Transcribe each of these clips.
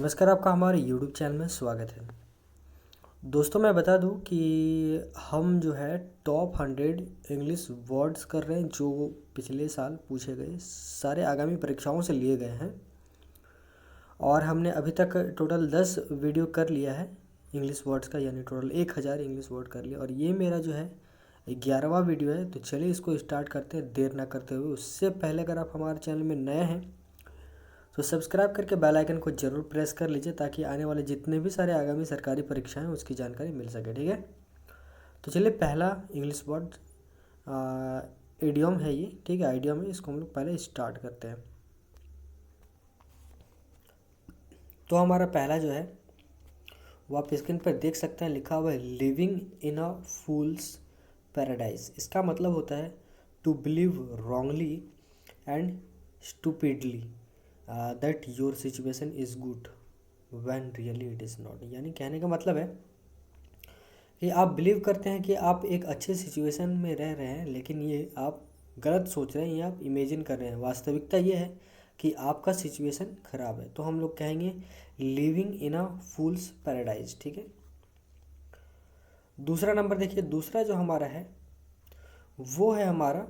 नमस्कार, आपका हमारे YouTube चैनल में स्वागत है। दोस्तों, मैं बता दूं कि हम जो है टॉप 100 इंग्लिश वर्ड्स कर रहे हैं जो पिछले साल पूछे गए सारे आगामी परीक्षाओं से लिए गए हैं। और हमने अभी तक टोटल 10 वीडियो कर लिया है इंग्लिश वर्ड्स का, यानी टोटल 1000 इंग्लिश वर्ड कर लिया। और ये मेरा जो है 11वां वीडियो है। तो चलिए इसको स्टार्ट करते हैं देर ना करते हुए। उससे पहले अगर आप हमारे चैनल में नए हैं तो सब्सक्राइब करके बेल आइकन को जरूर प्रेस कर लीजिए ताकि आने वाले जितने भी सारे आगामी सरकारी परीक्षाएं उसकी जानकारी मिल सके। ठीक है, तो चलिए पहला इंग्लिश वर्ड इडियम है ये। ठीक है, आइडियम है, इसको हम लोग पहले स्टार्ट करते हैं। तो हमारा पहला जो है वो आप स्क्रीन पर देख सकते हैं, लिखा हुआ है living in a fools paradise. इसका मतलब होता है to believe wrongly and stupidly that your situation is good when really it is not. यानी कहने का मतलब है कि आप बिलीव करते हैं कि आप एक अच्छे सिचुएशन में रह रहे हैं, लेकिन ये आप गलत सोच रहे हैं, ये आप इमेजिन कर रहे हैं। वास्तविकता ये है कि आपका सिचुएशन खराब है। तो हम लोग कहेंगे living in a fools paradise. ठीक है, दूसरा नंबर देखिए। दूसरा जो हमारा है वो है हमारा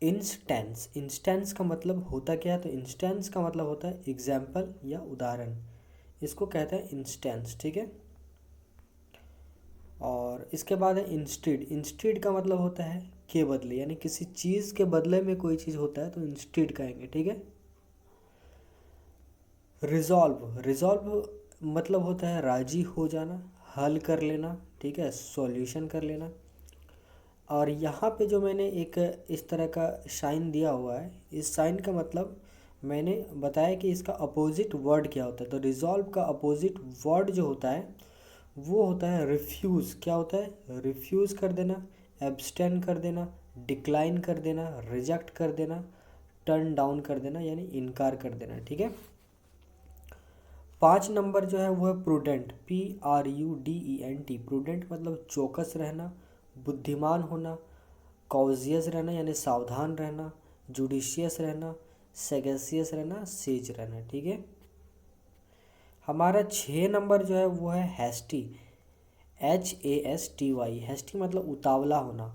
इंस्टेंस। इंस्टेंस का मतलब होता क्या है? तो इंस्टेंस का मतलब होता है एग्जाम्पल या उदाहरण, इसको कहते हैं इंस्टेंस। ठीक है, और इसके बाद है इंस्टीड। इंस्टीड का मतलब होता है के बदले, यानी किसी चीज़ के बदले में कोई चीज़ होता है तो इंस्टीड कहेंगे। ठीक है, रिजॉल्व। रिजॉल्व मतलब होता है राजी हो जाना, हल कर लेना। ठीक है, सॉल्यूशन कर लेना। और यहाँ पे जो मैंने एक इस तरह का साइन दिया हुआ है, इस साइन का मतलब मैंने बताया कि इसका अपोजिट वर्ड क्या होता है। तो रिजॉल्व का अपोजिट वर्ड जो होता है वो होता है रिफ्यूज़। क्या होता है? रिफ्यूज़ कर देना, एब्सटेन कर देना, डिक्लाइन कर देना, रिजेक्ट कर देना, टर्न डाउन कर देना, यानी इनकार कर देना। ठीक है, 5 नंबर जो है वो है प्रूडेंट। PRUDENT। प्रूडेंट मतलब चौकस रहना, बुद्धिमान होना, कॉजियस रहना यानी सावधान रहना, जुडिशियस रहना, सेगेसियस रहना, सेज रहना। ठीक है, हमारा 6 नंबर जो है वो है हैस्टी। HASTY। हैस्टी मतलब उतावला होना।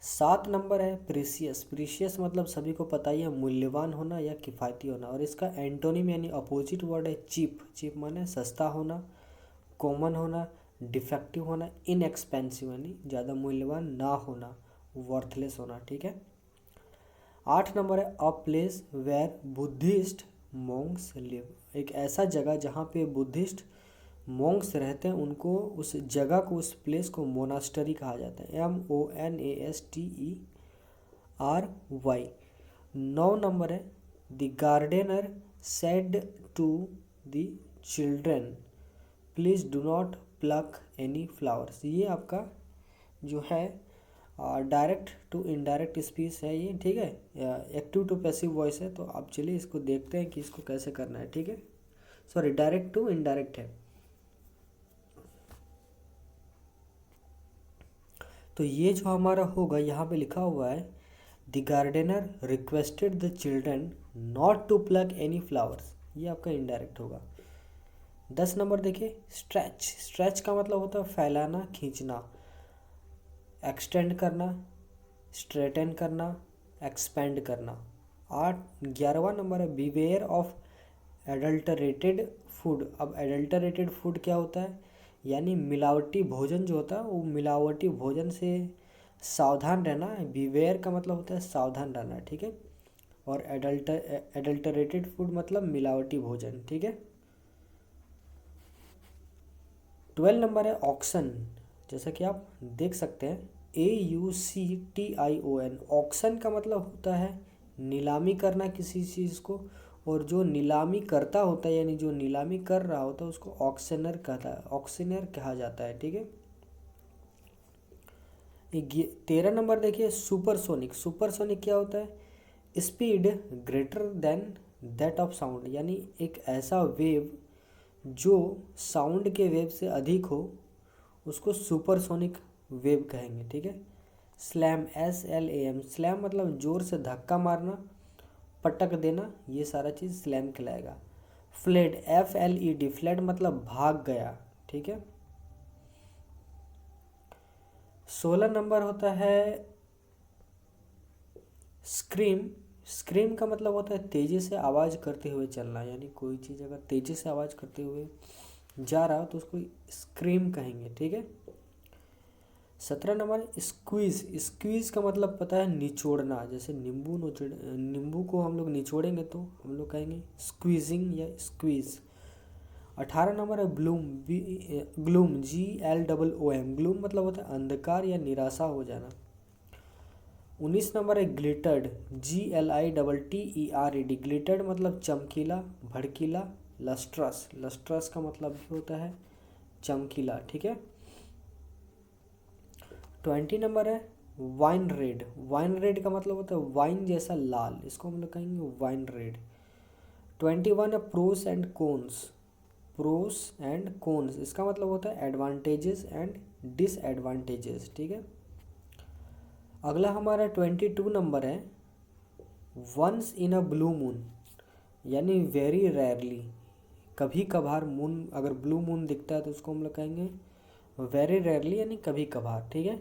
7 नंबर है प्रीसियस। प्रीसियस मतलब सभी को पता ही है, मूल्यवान होना या किफ़ायती होना। और इसका एंटोनिम यानी अपोजिट वर्ड है चीप। चीप माने सस्ता होना, कॉमन होना, डिफेक्टिव होना, इनएक्सपेंसिव यानी ज़्यादा मूल्यवान ना होना, वर्थलेस होना। ठीक है, 8 नंबर है a place where Buddhist monks live. एक ऐसा जगह जहाँ पे बुद्धिस्ट मोंक्स रहते हैं, उनको उस जगह को, उस प्लेस को मोनास्टरी कहा जाता है। MONASTERY। 9 नंबर है the gardener said to the children please do not pluck any flowers. ये आपका जो है डायरेक्ट टू इनडायरेक्ट स्पीच है ये। ठीक है, एक्टिव टू पैसिव वॉइस है। तो आप चलिए इसको देखते हैं कि इसको कैसे करना है। ठीक है, सॉरी, डायरेक्ट टू इनडायरेक्ट है। तो ये जो हमारा होगा, यहाँ पे लिखा हुआ है the gardener requested the children not to pluck any flowers. ये आपका इनडायरेक्ट होगा। 10 नंबर देखिए स्ट्रेच। स्ट्रेच का मतलब होता है फैलाना, खींचना, एक्सटेंड करना, स्ट्रेटन करना, एक्सपेंड करना। 11वां नंबर है बीवेयर ऑफ एडल्टरेटेड फूड। अब एडल्टरेटेड फूड क्या होता है? यानी मिलावटी भोजन जो होता है, वो मिलावटी भोजन से सावधान रहना है। बीवेयर का मतलब होता है सावधान रहना। ठीक है, और एडल्टरेटेड फूड मतलब मिलावटी भोजन। ठीक है, 12 नंबर है ऑक्शन। जैसा कि आप देख सकते हैं AUCTION। ऑक्शन का मतलब होता है नीलामी करना किसी चीज़ को, और जो नीलामी करता होता है यानी जो नीलामी कर रहा होता है उसको ऑक्शनर कहता है, ऑक्शनर कहा जाता है। ठीक है, 13 नंबर देखिए सुपरसोनिक। सुपरसोनिक क्या होता है? Speed greater than that of sound, यानी एक ऐसा वेव जो साउंड के वेव से अधिक हो उसको सुपरसोनिक वेव कहेंगे। ठीक है, स्लैम SLAM। स्लैम मतलब जोर से धक्का मारना, पटक देना, ये सारा चीज़ स्लैम कहलाएगा। फ्लेड, FLED, फ्लेड मतलब भाग गया, ठीक है। 16 नंबर होता है स्क्रीम। स्क्रीम का मतलब होता है तेजी से आवाज़ करते हुए चलना, यानी कोई चीज़ अगर तेजी से आवाज़ करते हुए जा रहा हो तो उसको स्क्रीम कहेंगे, ठीक है। 17 नंबर स्क्वीज़। स्क्वीज़ का मतलब पता है निचोड़ना, जैसे नींबू को हम लोग निचोड़ेंगे तो हम लोग कहेंगे स्क्वीजिंग या स्क्वीज़। 18 नंबर है ब्लूम, ग्लूम, GLOOM। ग्लूम मतलब होता है अंधकार या निराशा हो जाना। 19 नंबर है ग्लिटर्ड, GLITTERED। ग्लिटर्ड मतलब चमकीला, भड़कीला। लस्ट्रस, लस्ट्रस का मतलब भी होता है चमकीला, ठीक है। 20 नंबर है वाइन रेड। वाइन रेड का मतलब होता है वाइन जैसा लाल, इसको हम लोग कहेंगे वाइन रेड। 21 है pros and cons. Pros and cons इसका मतलब होता है एडवांटेजेस एंड डिसएडवांटेजेस, ठीक है। अगला हमारा 22 नंबर है once in a blue moon, यानी वेरी रेयरली, कभी कभार। मून अगर ब्लू मून दिखता है तो उसको हम लोग कहेंगे वेरी रेयरली, यानी कभी कभार, ठीक है।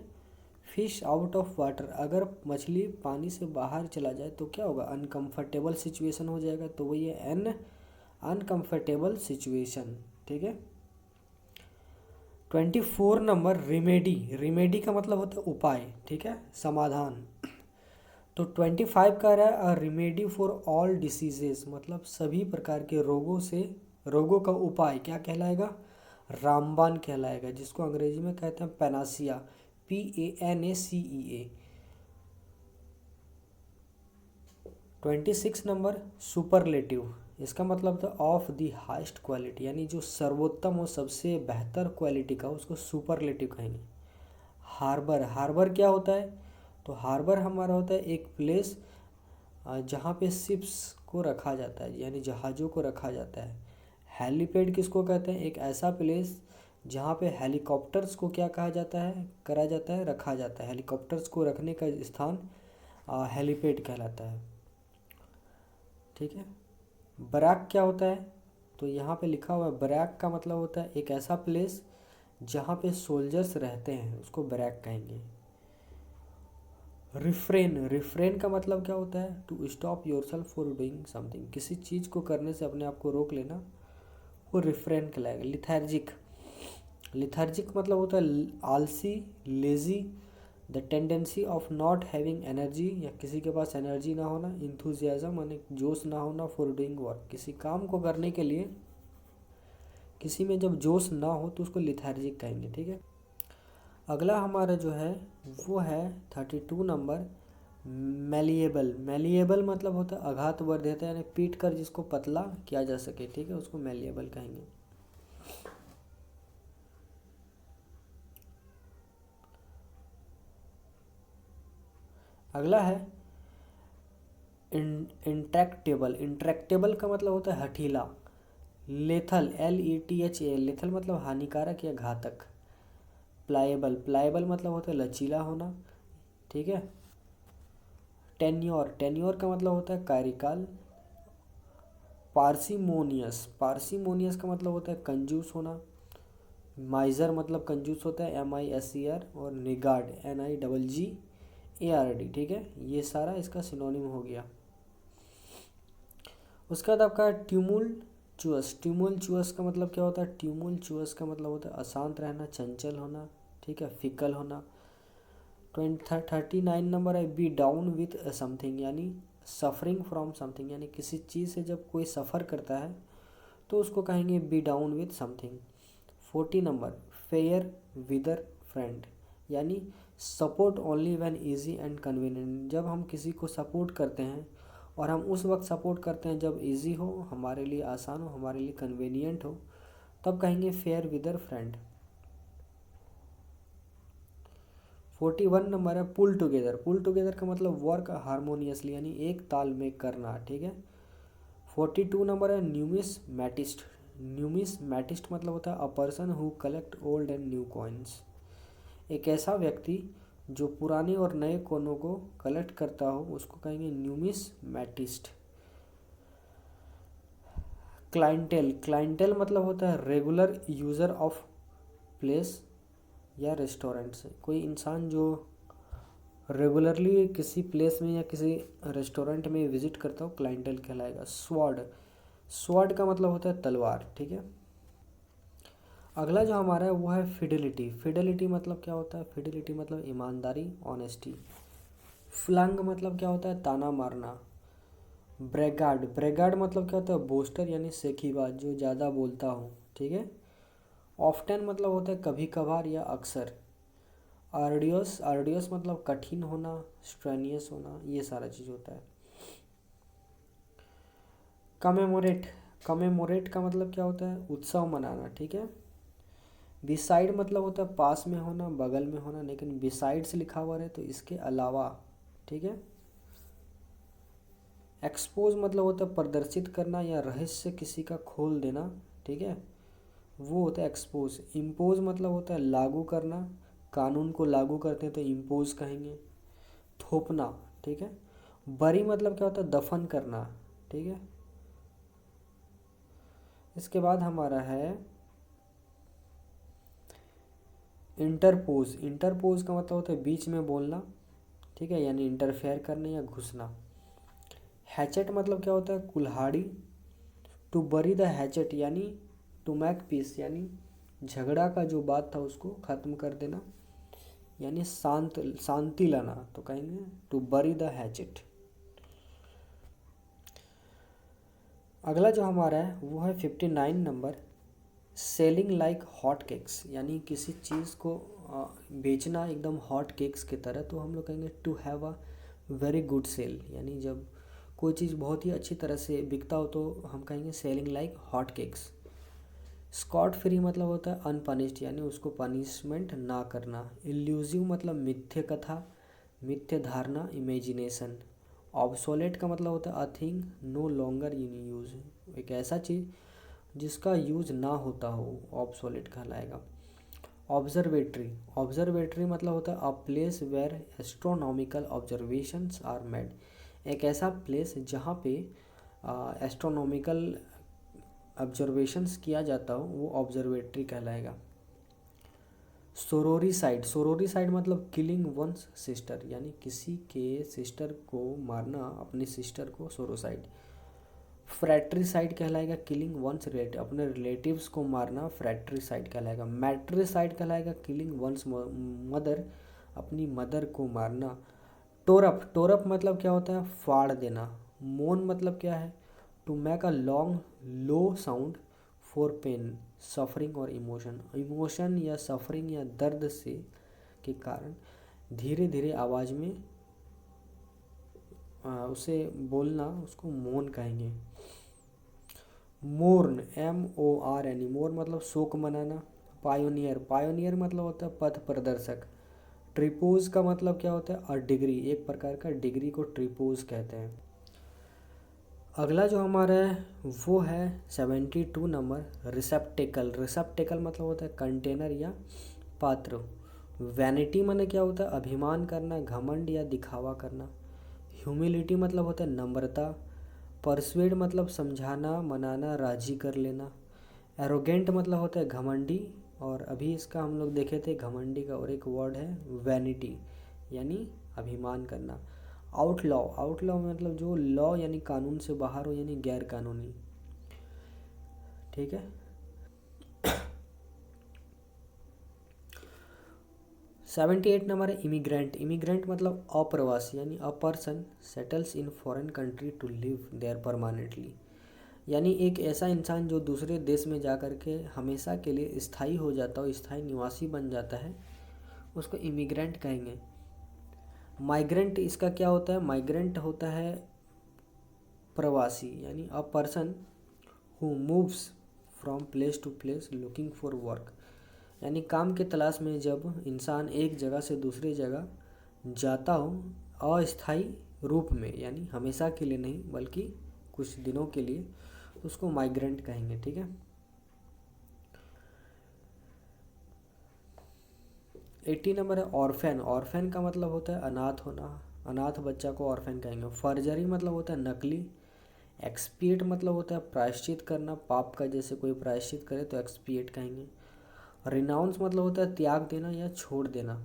फिश आउट ऑफ वाटर, अगर मछली पानी से बाहर चला जाए तो क्या होगा, अनकंफर्टेबल सिचुएशन हो जाएगा, तो वही है एन अनकंफर्टेबल सिचुएशन, ठीक है। 24 नंबर रिमेडी। रिमेडी का मतलब होता है उपाय, ठीक है, समाधान। तो 25 का रहा है रिमेडी फॉर ऑल डिसीजेस, मतलब सभी प्रकार के रोगों का उपाय क्या कहलाएगा, रामबाण कहलाएगा, जिसको अंग्रेजी में कहते हैं पैनासिया, PANACEA। 26 नंबर सुपरलेटिव, इसका मतलब था ऑफ द हाईएस्ट क्वालिटी, यानी जो सर्वोत्तम और सबसे बेहतर क्वालिटी का उसको सुपरलेटिव कहेंगे। हार्बर, हार्बर क्या होता है, तो हार्बर हमारा होता है एक प्लेस जहाँ पे शिप्स को रखा जाता है, यानी जहाज़ों को रखा जाता है। हेलीपैड किसको कहते हैं, एक ऐसा प्लेस जहाँ पे हेलीकॉप्टर्स को क्या कहा जाता है, करा जाता है, रखा जाता है। हेलीकॉप्टर्स को रखने का स्थान हेलीपैड कहलाता है, ठीक है। बैरक क्या होता है, तो यहाँ पे लिखा हुआ है बैरक का मतलब होता है एक ऐसा प्लेस जहाँ पे सोल्जर्स रहते हैं, उसको बैरक कहेंगे। रिफ्रेन, रिफ्रेन का मतलब क्या होता है, to stop yourself for doing something, किसी चीज़ को करने से अपने आप को रोक लेना, वो रिफ्रेन कहलाएगा। लिथार्जिक, लिथार्जिक मतलब होता है आलसी, lazy, the tendency of not having energy, या किसी के पास एनर्जी ना होना। इंथुजियाज्म माने जोश ना होना, फॉर डूइंग वर्क, किसी काम को करने के लिए किसी में जब जोश ना हो तो उसको लिथार्जिक कहेंगे, ठीक है। अगला हमारा जो है वो है 32 नंबर मैलिएबल। मैलिएबल मतलब होता है आघातवर्धक, यानी पीट कर जिसको पतला किया जा सके, ठीक है, उसको मैलिएबल कहेंगे। अगला है इंट्रैक्टेबल। इंट्रैक्टेबल का मतलब होता है हठीला। लेथल, LETHA, लेथल मतलब हानिकारक या घातक। प्लाएबल, प्लाएबल मतलब होता है लचीला होना, ठीक है। टेन्योर, टेन्योर का मतलब होता है कार्यकाल। पार्सिमोनियस, पार्सिमोनियस का मतलब होता है कंजूस होना। माइजर मतलब कंजूस होता है, MISER। और निगार्ड, NIGGARD, ठीक है। ये सारा इसका सिनोनिम हो गया। उसके बाद आपका ट्यूमुलचुअस। ट्यूमुलचुअस का मतलब क्या होता है, ट्यूमुलचुअस का मतलब होता है अशांत रहना, चंचल होना, ठीक है, फिकल होना। 39 नंबर है बी डाउन विथ समथिंग, यानी सफरिंग फ्रॉम समथिंग, यानी किसी चीज़ से जब कोई सफ़र करता है तो उसको कहेंगे be down with something. 40 number fair weather friend, यानी support only when easy and convenient, जब हम किसी को सपोर्ट करते हैं और हम उस वक्त सपोर्ट करते हैं जब इजी हो, हमारे लिए आसान हो, हमारे लिए कन्वीनियंट हो, तब कहेंगे फेयर विदर फ्रेंड। 41 नंबर है पुल टुगेदर। पुल टुगेदर का मतलब वर्क हारमोनियसली, यानी एक ताल में करना, ठीक है। 42 नंबर है न्यूमिसमैटिस्ट। न्यूमिसमैटिस्ट मतलब होता है अ person who collect old and new coins, एक ऐसा व्यक्ति जो पुराने और नए कोनों को कलेक्ट करता हो, उसको कहेंगे न्यूमिसमैटिस्ट। क्लाइंटेल, क्लाइंटेल मतलब होता है रेगुलर यूज़र ऑफ प्लेस या रेस्टोरेंट से, कोई इंसान जो रेगुलरली किसी प्लेस में या किसी रेस्टोरेंट में विजिट करता हो, क्लाइंटेल कहलाएगा। स्वॉर्ड, स्वॉर्ड का मतलब होता है तलवार, ठीक है। अगला जो हमारा है वो है फिडेलिटी। फिडेलिटी मतलब क्या होता है? फिडेलिटी मतलब ईमानदारी, ऑनेस्टी। फ्लंग मतलब क्या होता है? ताना मारना। ब्रेगार्ड, ब्रेगार्ड मतलब क्या होता है? बोस्टर यानी सेखीबाज, जो ज़्यादा बोलता हो, ठीक है। ऑफ्टन मतलब होता है कभी कभार या अक्सर। आर्डियस, आर्डियस मतलब कठिन होना, स्ट्रेनियस होना, ये सारा चीज़ होता है। कमेमोरेट, कमेमोरेट का मतलब क्या होता है? उत्सव मनाना, ठीक है। बिसाइड मतलब होता है पास में होना, बगल में होना, लेकिन बिसाइड से लिखा हुआ रहे तो इसके अलावा, ठीक है। एक्सपोज मतलब होता है प्रदर्शित करना या रहस्य किसी का खोल देना, ठीक है, वो होता है एक्सपोज। इम्पोज मतलब होता है लागू करना, कानून को लागू करते हैं तो इम्पोज कहेंगे। थोपना, ठीक है। बरी मतलब क्या होता है? दफन करना, ठीक है। इसके बाद हमारा है इंटरपोज। इंटरपोज का मतलब होता है बीच में बोलना, ठीक है, यानी इंटरफेयर करना या घुसना। हैचेट मतलब क्या होता है? कुल्हाड़ी। टू बरी द हैचेट यानी टू मैक पीस, यानी झगड़ा का जो बात था उसको ख़त्म कर देना, यानी शांति लाना, तो कहेंगे टू बरी द हैचेट। अगला जो हमारा है वो है 59 number, selling like hot cakes, यानी किसी चीज़ को बेचना एकदम हॉट केक्स की तरह, तो हम लोग कहेंगे to have a very good sale, यानी जब कोई चीज़ बहुत ही अच्छी तरह से बिकता हो तो हम कहेंगे selling like hot cakes. Scot free मतलब होता है अनपनिश्ड, यानी उसको पनिशमेंट ना करना। इल्यूजिव मतलब मिथ्य कथा, मिथ्य धारणा, इमेजिनेशन। ऑब्सोलेट का मतलब होता है a thing no longer in use, एक ऐसा चीज़ जिसका यूज ना होता हो, ऑब्सोलेट कहलाएगा। ऑब्जर्वेटरी, ऑब्जर्वेटरी मतलब होता है a place where astronomical observations are made, एक ऐसा प्लेस जहाँ पे एस्ट्रोनॉमिकल ऑब्जर्वेशंस किया जाता हो, वो ऑब्जर्वेटरी कहलाएगा। सोरोरीसाइड, सोरोरीसाइड मतलब किलिंग वंस सिस्टर, यानी किसी के सिस्टर को मारना, अपनी सिस्टर को, सोरोसाइड। फ्रैट्रीसाइड कहलाएगा किलिंग वंस रिलेटिव, अपने रिलेटिव्स को मारना, फ्रैट्रीसाइड कहलाएगा। मैट्रीसाइड कहलाएगा किलिंग वंस मदर, अपनी मदर को मारना। टोरप, टोरप मतलब क्या होता है? फाड़ देना। मोन मतलब क्या है? To make a long low sound for pain, suffering और इमोशन, इमोशन या सफरिंग या दर्द से के कारण धीरे धीरे आवाज़ में उसे बोलना, उसको मोन कहेंगे। मोर्न, MORN, मोर मतलब शोक मनाना। पायोनियर, पायोनियर मतलब होता है पथ प्रदर्शक। ट्रिपोज का मतलब क्या होता है? अ डिग्री, एक प्रकार का डिग्री को ट्रिपोज कहते हैं। अगला जो हमारा है वो है 72 नंबर, रिसेप्टेकल। रिसेप्टेकल मतलब होता है कंटेनर या पात्र। वैनिटी माने क्या होता है? अभिमान करना, घमंड या दिखावा करना। ह्यूमिलिटी मतलब होता है नम्रता। परसुएड मतलब समझाना, मनाना, राजी कर लेना। एरोगेंट मतलब होता है घमंडी, और अभी इसका हम लोग देखे थे घमंडी का और एक वर्ड है वैनिटी, यानी अभिमान करना। आउटलॉ, आउटलॉ मतलब जो लॉ यानी कानून से बाहर हो, यानी गैर कानूनी, ठीक है। 78 नंबर है इमिग्रेंट। इमिग्रेंट मतलब अप्रवासी, यानी a person settles in foreign country to live there permanently, यानी एक ऐसा इंसान जो दूसरे देश में जा कर के हमेशा के लिए स्थायी हो जाता हो, स्थायी निवासी बन जाता है, उसको इमिग्रेंट कहेंगे। माइग्रेंट इसका क्या होता है? माइग्रेंट होता है प्रवासी, यानी a person who moves from place to place looking for work, यानी काम के तलाश में जब इंसान एक जगह से दूसरी जगह जाता हो अस्थायी रूप में, यानी हमेशा के लिए नहीं बल्कि कुछ दिनों के लिए, उसको माइग्रेंट कहेंगे, ठीक है। 80 नंबर है ऑर्फेन। ऑर्फेन का मतलब होता है अनाथ होना, अनाथ बच्चा को ऑर्फेन कहेंगे। फर्जरी मतलब होता है नकली। एक्सपिएट मतलब होता है प्रायश्चित करना, पाप का जैसे कोई प्रायश्चित करे तो एक्सपिएट कहेंगे। रिनाउंस मतलब होता है त्याग देना या छोड़ देना।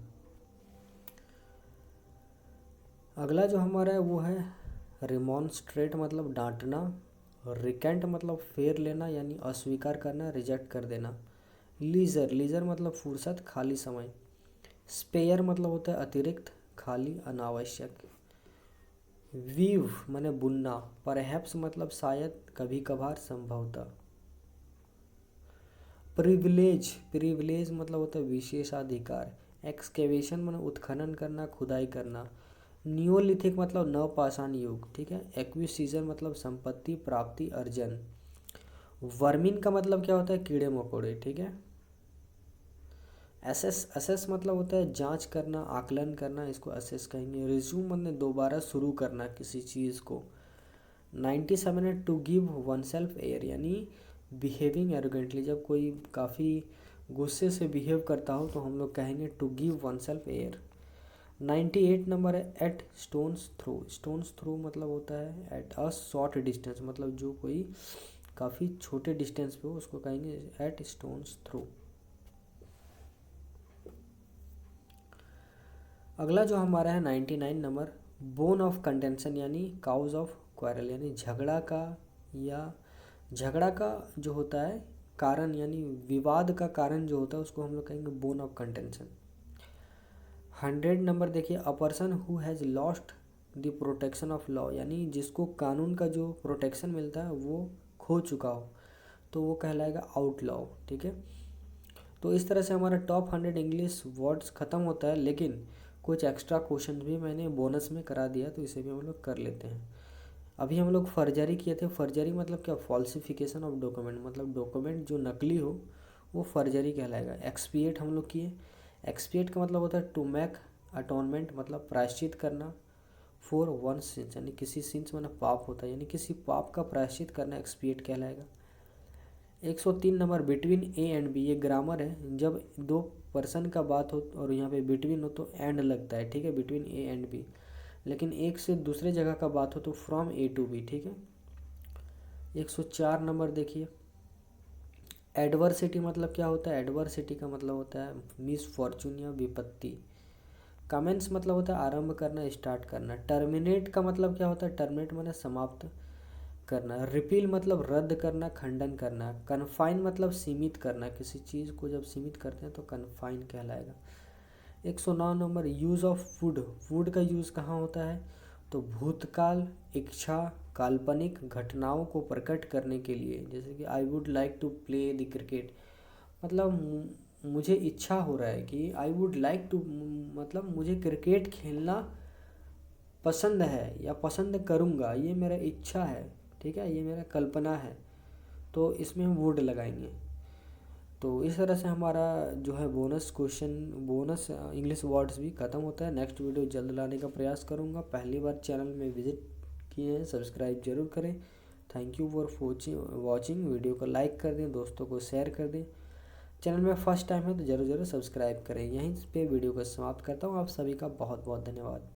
अगला जो हमारा है वो है रिमॉन्स्ट्रेट मतलब डांटना। रिकेंट मतलब फेर लेना यानी अस्वीकार करना, रिजेक्ट कर देना। लीजर, लीजर मतलब फुर्सत, खाली समय। स्पेयर मतलब होता है अतिरिक्त, खाली, अनावश्यक। वीव माने बुनना। परहैप्स मतलब शायद, कभी कभार, संभवतः। प्रिविलेज, प्रिविलेज मतलब होता है विशेषाधिकार। एक्सकेवेशन माने उत्खनन करना, खुदाई करना। नियोलिथिक मतलब नवपाषाण युग, ठीक है। एक्विजिशन मतलब संपत्ति, प्राप्ति, अर्जन। वर्मिन का मतलब क्या होता है कीड़े मकोड़े, ठीक है। असेस, असेस मतलब होता है जांच करना, आकलन करना, इसको असेस कहेंगे। रिज्यूम मतलब दोबारा शुरू करना किसी चीज़ को। 97 है to give oneself air यानी बिहेविंग एरोगेंटली, जब कोई काफ़ी गुस्से से बिहेव करता हो तो हम लोग कहेंगे to give oneself air. 98 number है at stones throw. Stones throw मतलब होता है एट अ शॉर्ट डिस्टेंस, मतलब जो कोई काफ़ी छोटे डिस्टेंस पे हो उसको कहेंगे एट स्टोन्स थ्रो। अगला जो हमारा है 99 नंबर, बोन ऑफ कंटेंशन यानी काउज ऑफ क्वारल, यानी झगड़ा का या झगड़ा का जो होता है कारण यानी विवाद का कारण जो होता है उसको हम लोग कहेंगे बोन ऑफ कंटेंशन। 100 नंबर देखिए, अ person who has lost the protection of law, यानी जिसको कानून का जो प्रोटेक्शन मिलता है वो खो चुका हो तो वो कहलाएगा आउटलॉ, ठीक है। तो इस तरह से हमारा टॉप 100 इंग्लिश वर्ड्स ख़त्म होता है, लेकिन कुछ एक्स्ट्रा क्वेश्चन भी मैंने बोनस में करा दिया तो इसे भी हम लोग कर लेते हैं। अभी हम लोग फर्जरी किए थे। फर्जरी मतलब क्या, फॉल्सिफिकेशन ऑफ डॉक्यूमेंट, मतलब डॉक्यूमेंट जो नकली हो वो फर्जरी कहलाएगा। एक्सपिएट हम लोग किए। एक्सपिएट का मतलब होता है टू मेक अटोनमेंट, मतलब प्रायश्चित करना। फॉर वन सिंस यानी किसी सिंस मतलब पाप होता है, यानी किसी पाप का प्रायश्चित करना एक्सपिएट कहलाएगा। 103 number, between A and B, ये ग्रामर है। जब दो पर्सन का बात हो और यहाँ पे बिटवीन हो तो एंड लगता है, ठीक है, बिटवीन ए एंड बी। लेकिन एक से दूसरे जगह का बात हो तो फ्रॉम ए टू बी, ठीक है। 104 नंबर देखिए, एडवर्सिटी मतलब क्या होता है। एडवर्सिटी का मतलब होता है मिसफॉर्चून या विपत्ति। कमेंस मतलब होता है आरंभ करना, स्टार्ट करना। टर्मिनेट का मतलब क्या होता है, टर्मिनेट मतलब समाप्त करना। रिपील मतलब रद्द करना, खंडन करना। कन्फाइन मतलब सीमित करना, किसी चीज़ को जब सीमित करते हैं तो कन्फाइन कहलाएगा। 109 number, use of would. Would का यूज़ कहाँ होता है तो भूतकाल, इच्छा, काल्पनिक घटनाओं को प्रकट करने के लिए, जैसे कि I would like to play the cricket, मतलब मुझे इच्छा हो रहा है कि आई वुड लाइक टू, मतलब मुझे क्रिकेट खेलना पसंद है या पसंद करूँगा, ये मेरा इच्छा है, ठीक है, ये मेरा कल्पना है, तो इसमें हम वुड लगाएंगे। तो इस तरह से हमारा जो है bonus question, bonus English words भी ख़त्म होता है। नेक्स्ट वीडियो जल्द लाने का प्रयास करूँगा। पहली बार चैनल में विजिट किए हैं सब्सक्राइब जरूर करें। Thank you for watching. Video को लाइक कर दें, दोस्तों को शेयर कर दें। चैनल में फर्स्ट टाइम है तो ज़रूर सब्सक्राइब करें। यहीं पे वीडियो को समाप्त करता हूँ। आप सभी का बहुत बहुत धन्यवाद।